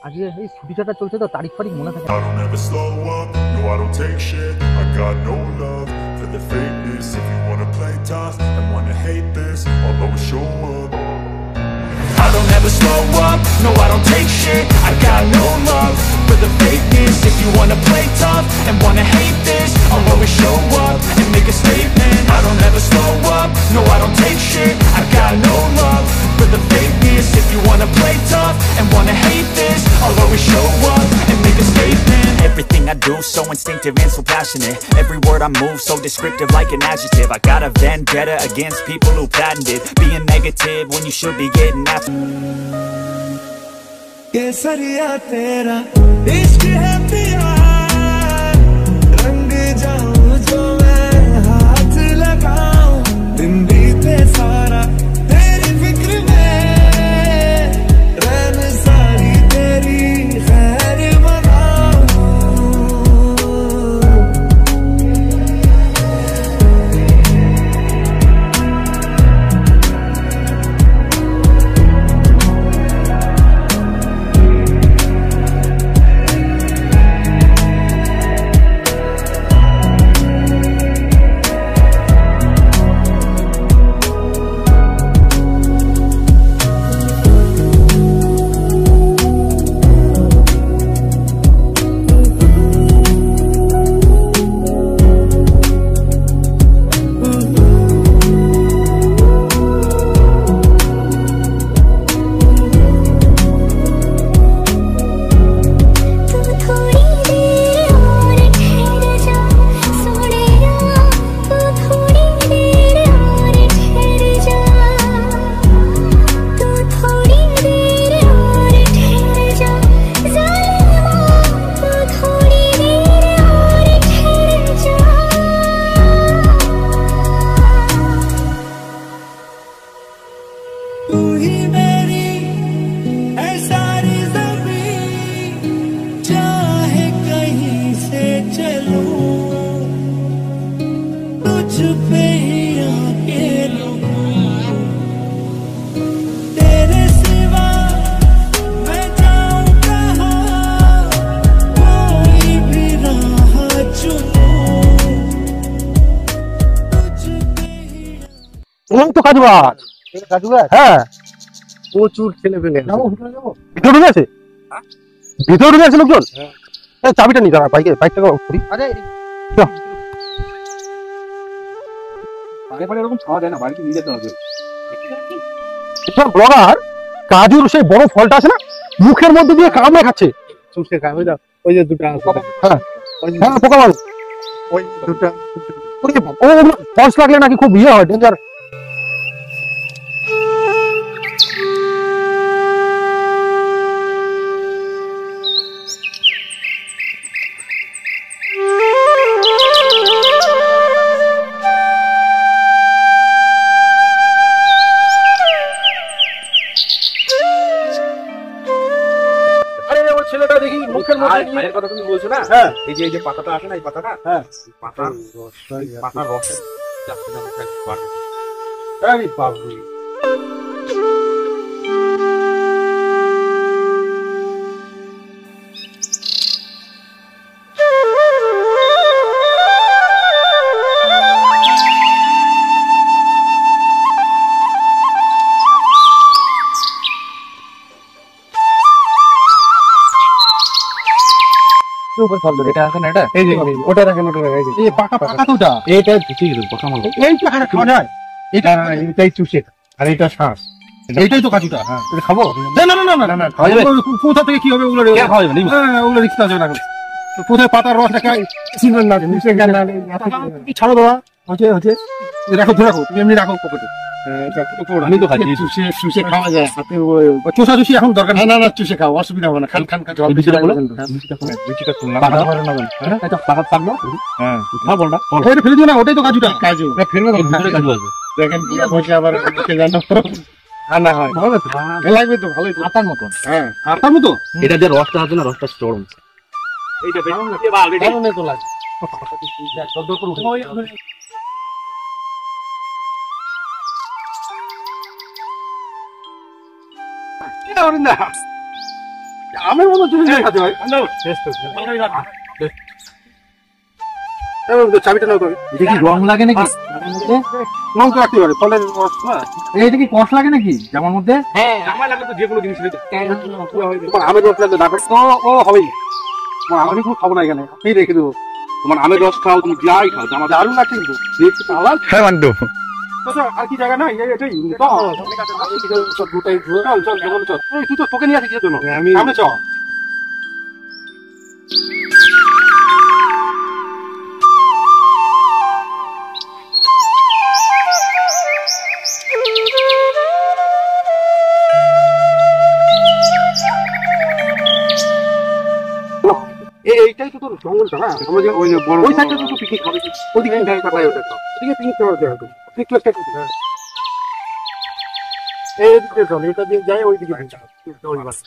আজকে এই ছুটিটা চলছে তো, তারিখ ফারিখ মনে থাকে। I don't ever slow up, no I don't take shit. I got no love for the fakeness. If you wanna play tough and wanna hate this, I'll always show up. I don't ever slow up, no I don't take shit. I got no love for the fakeness. If you wanna play tough and wanna hate this, I'll always show up and make a statement. I don't ever slow up, no I don't take shit. I got no love for the fakeness. If you wanna play tough and wanna hate this, I'll always show up and make a statement. Everything I do so instinctive and so passionate. Every word I move so descriptive like an adjective. I got a vendetta against people who patented being negative when you should be getting after. केसरिया तेरा इश्क है पिया, रंग जाऊं जो मैं हाथ लगाऊं, दिन बीते सारा तेरी फिक्र में, रैन सारी तेरी खैर मनाऊं। তো কাজু গাছ, কাজু গাছ, হ্যাঁ প্রচুর ছেলে পেলে ভিতরে ঢুকে আছে, ভিতরে ঢুকে আছে লোকজন। চাবিটা নি, দাঁড়া বাইকটা করি। এরকম খাওয়া যায় না, বাড়িতে নিয়ে যেতে হবে। ব্লগার কাজুর সেই বড় ফলটা আছে না, মুখের মধ্যে দিয়ে কামড়ে খাচ্ছে। চুষে খায়, ওই যে দুটো আছে, হ্যাঁ হ্যাঁ পোকা মাছ, ওই দুটো ফলস লাগলে নাকি খুব ইয়ে হয়, ডেঞ্জার। ছেলেটা দেখি মুখের মধ্যে কথা তুমি বলছো না, হ্যাঁ এই যে পাতাটা আসে না, এই পাতাটা, হ্যাঁ পাতার রস বাবু। এটা আছে না, এটা এই যে ওটা রাখেন, ওটা রাখেন, এই যে পাকা পাকা তো ওটা, এইটা ঠিক আছে, পাকা মাল এই তো খাওয়া যায়, এটাই চুষে, আর এটা শ্বাস, এইটাই তো কাজুটা। হ্যাঁ এটা খাবো না না না না না, কোথা থেকে কি হবে ওগুলো খাওয়া যাবে না, ওগুলো রিক্স আছে না, কোথায় পাতার রসটা চিনবেন না, ছাড়ো বাবা, হচ্ছে হচ্ছে রাখো, রাখো তুমি এমনি রাখো পকেটে। আমি তো খাচ্ছি, চুষে খাওয়া যায়, চোষা চুষি এখন দরকার না, না চুষে খাও, অসুবিধা হবে না, খান খান খান, বিচিটা ফেলে দিও না, ওটাই তো কাজুটা। কাজু ফেলবে, কাজু আছে দেখেন, বসে আবার জানো না হয় লাগবে তো, ভালোই আটার মতন, হ্যাঁ আটার মতো। এটা যে রসটা আছে না, রসটা চরম, এইটা তো লাগে। আমের মতো জিনিস খাতে হয়। চাবিটা নাও তবে। এটা কি রং লাগে নাকি রং তো রাখতে পারে, ফলের রস না। এটা কি কষ লাগে নাকি জামার মধ্যে? তোমার আমের রস লাগবে না, ও হবেই। তোমার আমি কোনো খাবো না এখানে, এই রেখে দেবো। তোমার আমের রস খাও, তুমি যাই খাও, আমার দারুণ লাগছে কিন্তু দেখতে তো আলাদা। হ্যাঁ মান্টু আচ্ছা, আর কি জায়গা নাই এটাই চল, তুই তো তোকে নিয়ে আসি কিসের জন্য? সামনে চ। এইটাই তো তোর জঙ্গলটা না, আমরা যে ওই সাইডটা তো পিকনিক হবে, ওদিকে ওদিকে পিকনিক করা যাবে, পিকনিক এই দিকে চল, এটা দিয়ে যাই ওই দিকে ওই বাস।